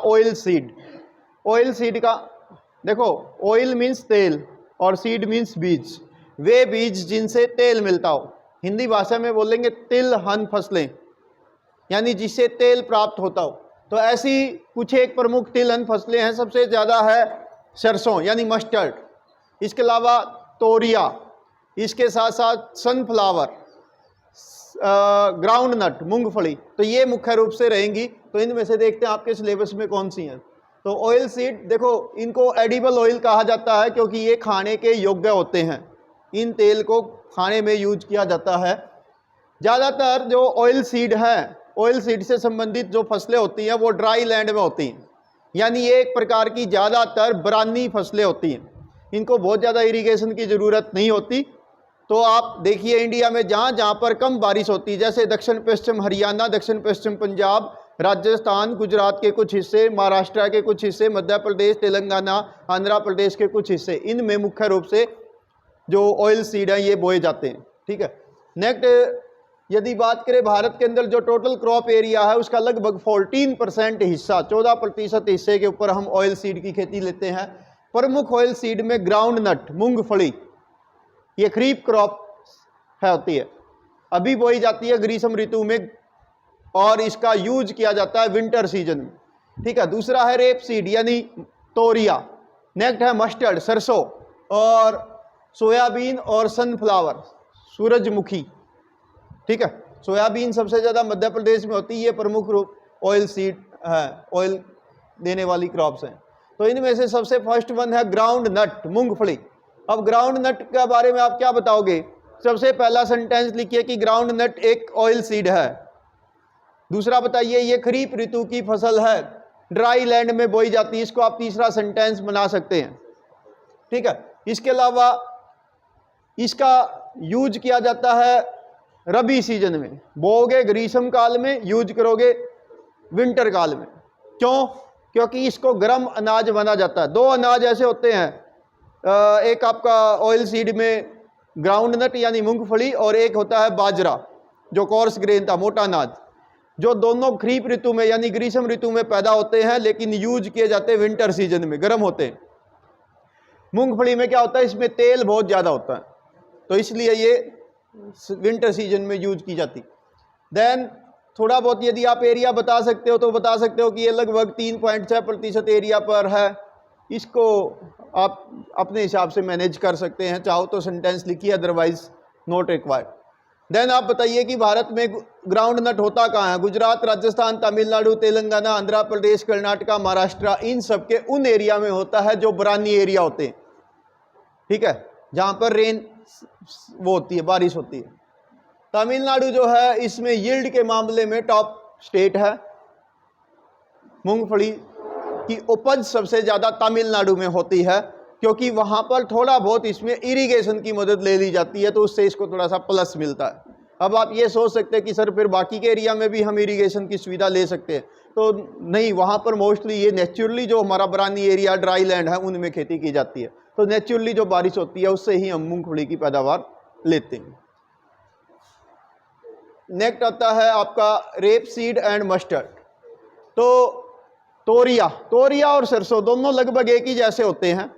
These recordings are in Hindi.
Oil seed. ऑयल सीड का देखो, ऑयल मीन्स तेल और सीड मीन्स बीज, वे बीज जिनसे तेल मिलता हो। हिंदी भाषा में बोलेंगे तिलहन फसलें, यानी जिससे तेल प्राप्त होता हो। तो ऐसी कुछ एक प्रमुख तिलहन फसलें हैं। सबसे ज़्यादा है सरसों यानी मस्टर्ड, इसके अलावा तोरिया, इसके साथ साथ सनफ्लावर, ग्राउंड नट मूंगफली। तो ये मुख्य रूप से रहेंगी। तो इनमें से देखते हैं आपके सिलेबस में कौन सी हैं। तो ऑयल सीड, देखो इनको एडिबल ऑयल कहा जाता है क्योंकि ये खाने के योग्य होते हैं। इन तेल को खाने में यूज किया जाता है। ज़्यादातर जो ऑयल सीड है, ऑयल सीड से संबंधित जो फसलें होती हैं वो ड्राई लैंड में होती हैं, यानी ये एक प्रकार की ज़्यादातर बरानी फसलें होती हैं। इनको बहुत ज़्यादा इरिगेशन की ज़रूरत नहीं होती। तो आप देखिए इंडिया में जहाँ जहाँ पर कम बारिश होती है, जैसे दक्षिण पश्चिम हरियाणा, दक्षिण पश्चिम पंजाब, राजस्थान, गुजरात के कुछ हिस्से, महाराष्ट्र के कुछ हिस्से, मध्य प्रदेश, तेलंगाना, आंध्र प्रदेश के कुछ हिस्से, इनमें मुख्य रूप से जो ऑयल सीड है ये बोए जाते हैं। ठीक है। नेक्स्ट, यदि बात करें भारत के अंदर जो टोटल क्रॉप एरिया है उसका लगभग 14% हिस्सा, 14% हिस्से के ऊपर हम ऑयल सीड की खेती लेते हैं। प्रमुख ऑयल सीड में ग्राउंड नट मूंगफली, ये खरीफ क्रॉप है होती है, अभी बोई जाती है ग्रीष्म ऋतु में और इसका यूज किया जाता है विंटर सीजन में। ठीक है। दूसरा है रेप सीड यानी तोरिया। नेक्स्ट है मस्टर्ड सरसों, और सोयाबीन और सनफ्लावर सूरजमुखी। ठीक है। सोयाबीन सबसे ज़्यादा मध्य प्रदेश में होती है। ये प्रमुख रूप ऑयल सीड है, ऑयल देने वाली क्रॉप्स हैं। तो इनमें से सबसे फर्स्ट वन है ग्राउंड नट मूंगफली। अब ग्राउंड नट के बारे में आप क्या बताओगे? सबसे पहला सेंटेंस लिखिए कि ग्राउंड नट एक ऑयल सीड है। दूसरा बताइए ये खरीफ ऋतु की फसल है, ड्राई लैंड में बोई जाती है। इसको आप तीसरा सेंटेंस बना सकते हैं। ठीक है। इसके अलावा इसका यूज किया जाता है रबी सीजन में, बोओगे ग्रीष्म काल में, यूज करोगे विंटर काल में। क्यों? क्योंकि इसको गर्म अनाज माना जाता है। दो अनाज ऐसे होते हैं, एक आपका ऑयल सीड में ग्राउंड नट यानी मूंगफली, और एक होता है बाजरा जो कोर्स ग्रेन था, मोटा अनाज, जो दोनों खरीफ ऋतु में यानी ग्रीष्म ऋतु में पैदा होते हैं लेकिन यूज किए जाते हैं विंटर सीजन में, गर्म होते हैं। मूंगफली में क्या होता है, इसमें तेल बहुत ज़्यादा होता है, तो इसलिए ये विंटर सीजन में यूज की जाती। देन थोड़ा बहुत यदि आप एरिया बता सकते हो तो बता सकते हो कि ये लगभग 3.6% एरिया पर है। इसको आप अपने हिसाब से मैनेज कर सकते हैं, चाहो तो सेंटेंस लिखिए, अदरवाइज नॉट रिक्वायर्ड। देन आप बताइए कि भारत में ग्राउंड नट होता कहाँ है? गुजरात, राजस्थान, तमिलनाडु, तेलंगाना, आंध्र प्रदेश, कर्नाटका, महाराष्ट्र, इन सब के उन एरिया में होता है जो बरानी एरिया होते हैं। ठीक है, जहाँ पर रेन वो होती है, बारिश होती है। तमिलनाडु जो है इसमें यील्ड के मामले में टॉप स्टेट है। मूंगफली की उपज सबसे ज़्यादा तमिलनाडु में होती है क्योंकि वहाँ पर थोड़ा बहुत इसमें इरिगेशन की मदद ले ली जाती है, तो उससे इसको थोड़ा सा प्लस मिलता है। अब आप ये सोच सकते हैं कि सर फिर बाकी के एरिया में भी हम इरिगेशन की सुविधा ले सकते हैं, तो नहीं, वहाँ पर मोस्टली ये नेचुरली जो हमारा बरानी एरिया, ड्राई लैंड है, उनमें खेती की जाती है। तो नेचुरली जो बारिश होती है उससे ही हम मूंगफली की पैदावार लेते हैं। नेक्स्ट आता है आपका रेप सीड एंड मस्टर्ड। तो तोरिया और सरसों दोनों लगभग एक ही जैसे होते हैं।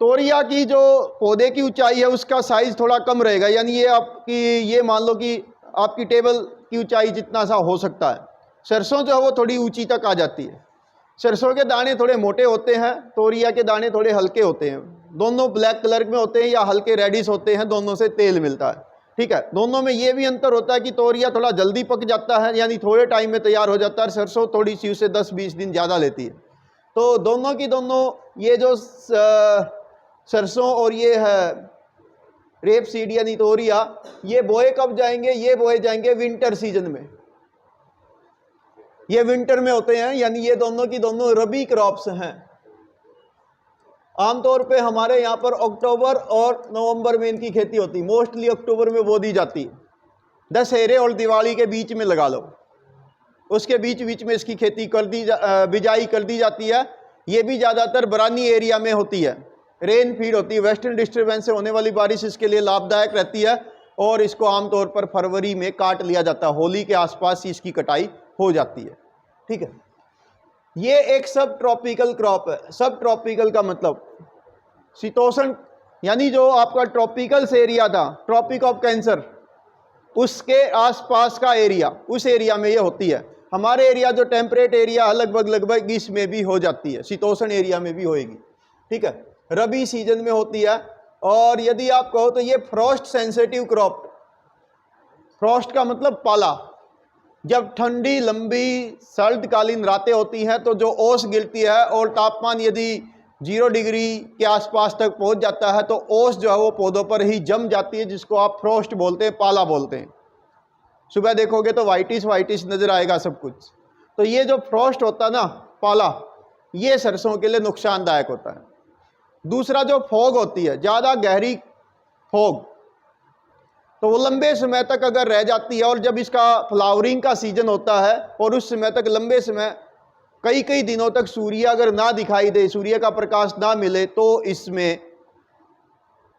तोरिया की जो पौधे की ऊंचाई है उसका साइज थोड़ा कम रहेगा, यानी ये आपकी, ये मान लो कि आपकी टेबल की ऊंचाई जितना सा हो सकता है। सरसों जो है वो थोड़ी ऊंची तक आ जाती है। सरसों के दाने थोड़े मोटे होते हैं, तोरिया के दाने थोड़े हल्के होते हैं। दोनों ब्लैक कलर में होते हैं या हल्के रेडिश होते हैं, दोनों से तेल मिलता है। ठीक है। दोनों में ये भी अंतर होता है कि तोरिया थोड़ा जल्दी पक जाता है, यानी थोड़े टाइम में तैयार हो जाता है, सरसों थोड़ी सी उससे 10-20 दिन ज़्यादा लेती है। तो दोनों की दोनों, ये जो सरसों और ये है रेप सीड यानी तोरिया, ये बोए कब जाएंगे? ये बोए जाएंगे विंटर सीजन में। ये विंटर में होते हैं, यानी ये दोनों की दोनों रबी क्रॉप्स हैं। आमतौर पे हमारे यहाँ पर अक्टूबर और नवंबर में इनकी खेती होती है, मोस्टली अक्टूबर में बो दी जाती है। दशहरे और दिवाली के बीच में लगा लो, उसके बीच बीच में इसकी खेती कर दी, बिजाई कर दी जाती है। ये भी ज़्यादातर बरानी एरिया में होती है, रेन फीड होती है। वेस्टर्न डिस्टर्बेंस से होने वाली बारिश इसके लिए लाभदायक रहती है और इसको आमतौर पर फरवरी में काट लिया जाता है। होली के आसपास ही इसकी कटाई हो जाती है। ठीक है। ये एक सब ट्रॉपिकल क्रॉप है। सब ट्रॉपिकल का मतलब शीतोष्ण, यानी जो आपका ट्रॉपिकल से एरिया था, ट्रॉपिक ऑफ कैंसर, उसके आसपास का एरिया, उस एरिया में ये होती है। हमारे एरिया जो टेम्परेट एरिया लगभग इसमें भी हो जाती है, शीतोष्ण एरिया में भी होएगी, ठीक है। रबी सीजन में होती है। और यदि आप कहो तो ये फ्रॉस्ट सेंसिटिव क्रॉप, फ्रॉस्ट का मतलब पाला। जब ठंडी लंबी सर्दकालीन रातें होती हैं तो जो ओस गिरती है और तापमान यदि 0 डिग्री के आसपास तक पहुंच जाता है तो ओस जो है वो पौधों पर ही जम जाती है, जिसको आप फ्रॉस्ट बोलते हैं, पाला बोलते हैं। सुबह देखोगे तो वाइटिश वाइटिश नजर आएगा सब कुछ। तो ये जो फ्रॉस्ट होता है ना, पाला, ये सरसों के लिए नुकसानदायक होता है। दूसरा जो फॉग होती है, ज़्यादा गहरी फॉग, तो वो लंबे समय तक अगर रह जाती है और जब इसका फ्लावरिंग का सीजन होता है और उस समय तक लंबे समय कई कई दिनों तक सूर्य अगर ना दिखाई दे, सूर्य का प्रकाश ना मिले, तो इसमें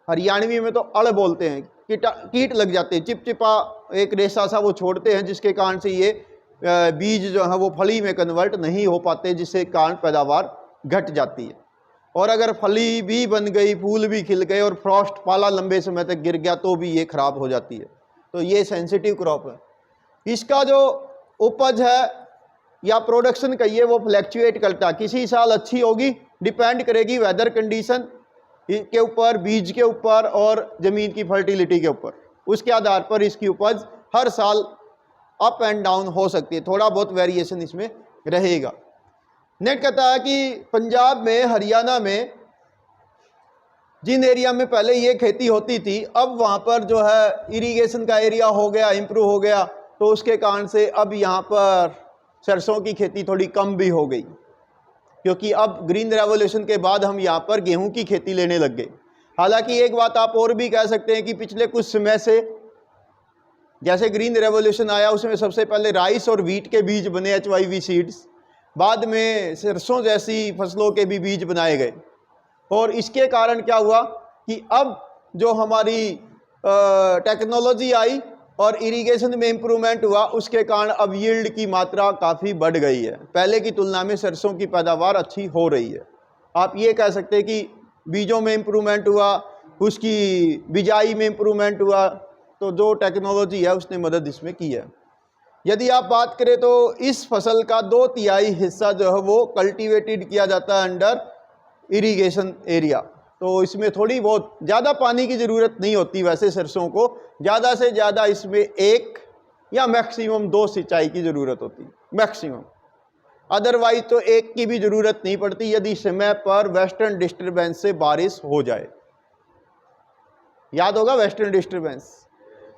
हरियाणवी में तो अड़ बोलते हैं, कीट लग जाते हैं। चिपचिपा एक रेशा सा वो छोड़ते हैं, जिसके कारण से ये बीज जो है वो फली में कन्वर्ट नहीं हो पाते, जिससे कारण पैदावार घट जाती है। और अगर फली भी बन गई, फूल भी खिल गए और फ्रॉस्ट पाला लंबे समय तक गिर गया तो भी ये खराब हो जाती है। तो ये सेंसिटिव क्रॉप है। इसका जो उपज है या प्रोडक्शन कहिए वो फ्लैक्चुएट करता है। किसी साल अच्छी होगी, डिपेंड करेगी वेदर कंडीशन के ऊपर, बीज के ऊपर और ज़मीन की फर्टिलिटी के ऊपर। उसके आधार पर इसकी उपज हर साल अप एंड डाउन हो सकती है, थोड़ा बहुत वेरिएशन इसमें रहेगा। नेक्स्ट कहता है कि पंजाब में, हरियाणा में जिन एरिया में पहले ये खेती होती थी, अब वहाँ पर जो है इरिगेशन का एरिया हो गया, इम्प्रूव हो गया, तो उसके कारण से अब यहाँ पर सरसों की खेती थोड़ी कम भी हो गई, क्योंकि अब ग्रीन रेवोल्यूशन के बाद हम यहाँ पर गेहूं की खेती लेने लग गए। हालांकि एक बात आप और भी कह सकते हैं कि पिछले कुछ समय से जैसे ग्रीन रेवोल्यूशन आया, उसमें सबसे पहले राइस और व्हीट के बीज बने, HYV सीड्स, बाद में सरसों जैसी फसलों के भी बीज बनाए गए। और इसके कारण क्या हुआ कि अब जो हमारी टेक्नोलॉजी आई और इरिगेशन में इम्प्रूवमेंट हुआ, उसके कारण अब यील्ड की मात्रा काफ़ी बढ़ गई है। पहले की तुलना में सरसों की पैदावार अच्छी हो रही है। आप ये कह सकते हैं कि बीजों में इम्प्रूवमेंट हुआ, उसकी बिजाई में इम्प्रूवमेंट हुआ, तो जो टेक्नोलॉजी है उसने मदद इसमें की है। यदि आप बात करें तो इस फसल का 2/3 हिस्सा जो है वो कल्टीवेटेड किया जाता है अंडर इरिगेशन एरिया। तो इसमें थोड़ी बहुत ज़्यादा पानी की ज़रूरत नहीं होती। वैसे सरसों को ज़्यादा से ज़्यादा इसमें 1 या मैक्सिमम 2 सिंचाई की ज़रूरत होती, मैक्सिमम। अदरवाइज तो 1 की भी ज़रूरत नहीं पड़ती, यदि समय पर वेस्टर्न डिस्टर्बेंस से बारिश हो जाए। याद होगा वेस्टर्न डिस्टर्बेंस,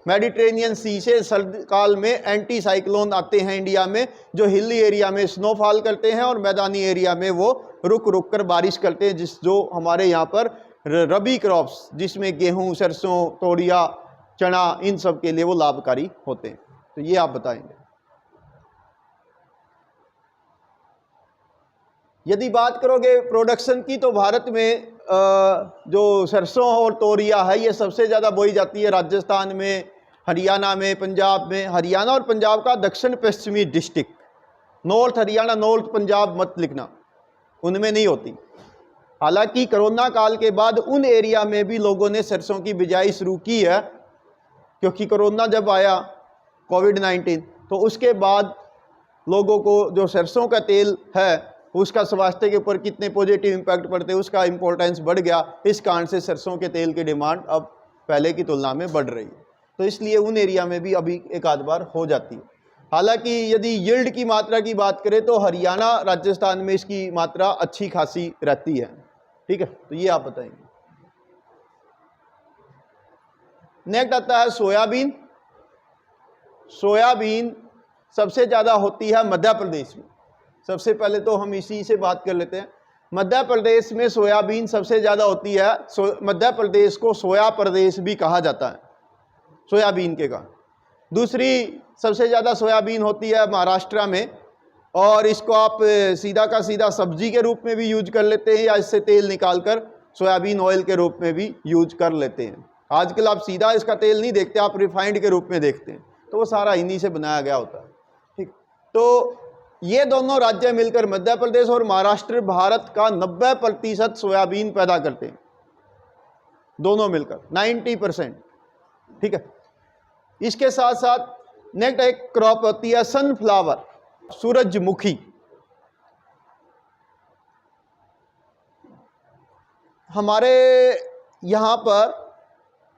मेडिटेरेनियन सी से सर्द काल में एंटी साइक्लोन आते हैं इंडिया में, जो हिली एरिया में स्नोफॉल करते हैं और मैदानी एरिया में वो रुक रुक कर बारिश करते हैं, जो हमारे यहाँ पर रबी क्रॉप्स, जिसमें गेहूं, सरसों, तोरिया, चना, इन सब के लिए वो लाभकारी होते हैं। तो ये आप बताएंगे। यदि बात करोगे प्रोडक्शन की, तो भारत में जो सरसों और तोरिया है ये सबसे ज़्यादा बोई जाती है राजस्थान में, हरियाणा में, पंजाब में। हरियाणा और पंजाब का दक्षिण पश्चिमी district, north Haryana, north Punjab मत लिखना, उनमें नहीं होती। हालांकि कोरोना काल के बाद उन एरिया में भी लोगों ने सरसों की बिजाई शुरू की है, क्योंकि कोरोना जब आया, कोविड-19, तो उसके बाद लोगों को जो सरसों का तेल है उसका स्वास्थ्य के ऊपर कितने पॉजिटिव इम्पैक्ट पड़ते हैं, उसका इम्पोर्टेंस बढ़ गया। इस कारण से सरसों के तेल की डिमांड अब पहले की तुलना में बढ़ रही है। तो इसलिए उन एरिया में भी अभी एक आध बार हो जाती है। हालांकि यदि यील्ड की मात्रा की बात करें तो हरियाणा, राजस्थान में इसकी मात्रा अच्छी खासी रहती है। ठीक है, तो ये आप बताएंगे। नेक्स्ट आता है सोयाबीन। सोयाबीन सबसे ज़्यादा होती है मध्य प्रदेश में। सबसे पहले तो हम इसी से बात कर लेते हैं। मध्य प्रदेश में सोयाबीन सबसे ज़्यादा होती है। मध्य प्रदेश को सोया प्रदेश भी कहा जाता है, सोयाबीन के कारण। दूसरी सबसे ज़्यादा सोयाबीन होती है महाराष्ट्र में, और इसको आप सीधा का सीधा सब्जी के रूप में भी यूज कर लेते हैं, या इससे तेल निकालकर सोयाबीन ऑयल के रूप में भी यूज कर लेते हैं। आजकल आप सीधा इसका तेल नहीं देखते, आप रिफाइंड के रूप में देखते हैं, तो वो सारा इन्हीं से बनाया गया होता है। ठीक, तो ये दोनों राज्य मिलकर मध्य प्रदेश और महाराष्ट्र भारत का 90% सोयाबीन पैदा करते हैं, दोनों मिलकर 90%। ठीक है, इसके साथ साथ नेक्स्ट एक क्रॉप होती है सनफ्लावर, सूरजमुखी। हमारे यहाँ पर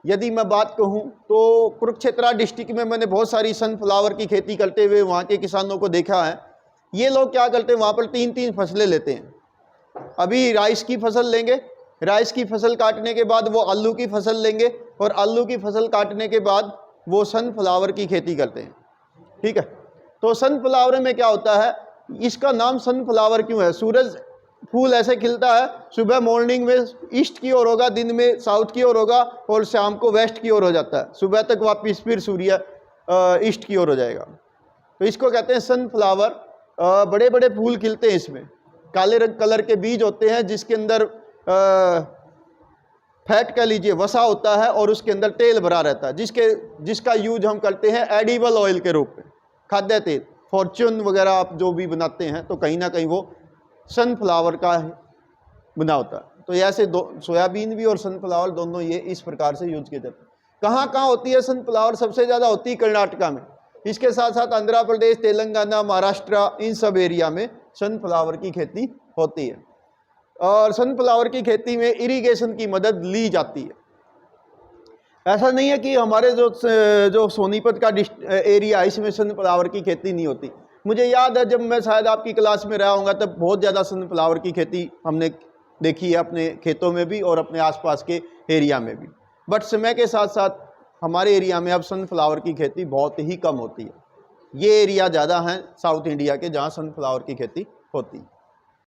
यदि मैं बात कहूँ तो कुरुक्षेत्र डिस्ट्रिक्ट में मैंने बहुत सारी सनफ्लावर की खेती करते हुए वहाँ के किसानों को देखा है। ये लोग क्या करते हैं, वहाँ पर 3-3 फसलें लेते हैं। अभी राइस की फसल लेंगे, राइस की फसल काटने के बाद वो आलू की फसल लेंगे, और आलू की फसल काटने के बाद वो सनफ्लावर की खेती करते हैं। ठीक है, तो सनफ्लावर में क्या होता है, इसका नाम सनफ्लावर क्यों है? सूरज फूल ऐसे खिलता है, सुबह मॉर्निंग में ईस्ट की ओर होगा, दिन में साउथ की ओर होगा, और शाम को वेस्ट की ओर हो जाता है। सुबह तक वापिस फिर सूर्य ईस्ट की ओर हो जाएगा। तो इसको कहते हैं सनफ्लावर। बड़े बड़े फूल खिलते हैं इसमें, काले रंग कलर के बीज होते हैं जिसके अंदर फैट कह लीजिए, वसा होता है, और उसके अंदर तेल भरा रहता है, जिसका यूज हम करते हैं एडिबल ऑयल के रूप में, खाद्य तेल। फॉर्च्यून वगैरह आप जो भी बनाते हैं तो कहीं ना कहीं वो सनफ्लावर का बना होता है। तो ऐसे सोयाबीन भी और सनफ्लावर दोनों ये इस प्रकार से यूज किए जाते हैं। कहाँ कहाँ होती है सनफ्लावर? सबसे ज़्यादा होती है कर्नाटका में। इसके साथ साथ आंध्र प्रदेश, तेलंगाना, महाराष्ट्र, इन सब एरिया में सनफ्लावर की खेती होती है। और सनफ्लावर की खेती में इरिगेशन की मदद ली जाती है। ऐसा नहीं है कि हमारे जो सोनीपत का एरिया है इसमें सनफ्लावर की खेती नहीं होती। मुझे याद है जब मैं शायद आपकी क्लास में रहा हूँगा तब बहुत ज़्यादा सनफ्लावर की खेती हमने देखी है अपने खेतों में भी और अपने आसपास के एरिया में भी। बट समय के साथ साथ हमारे एरिया में अब सनफ्लावर की खेती बहुत ही कम होती है। ये एरिया ज़्यादा हैं साउथ इंडिया के जहाँ सनफ्लावर की खेती होती है।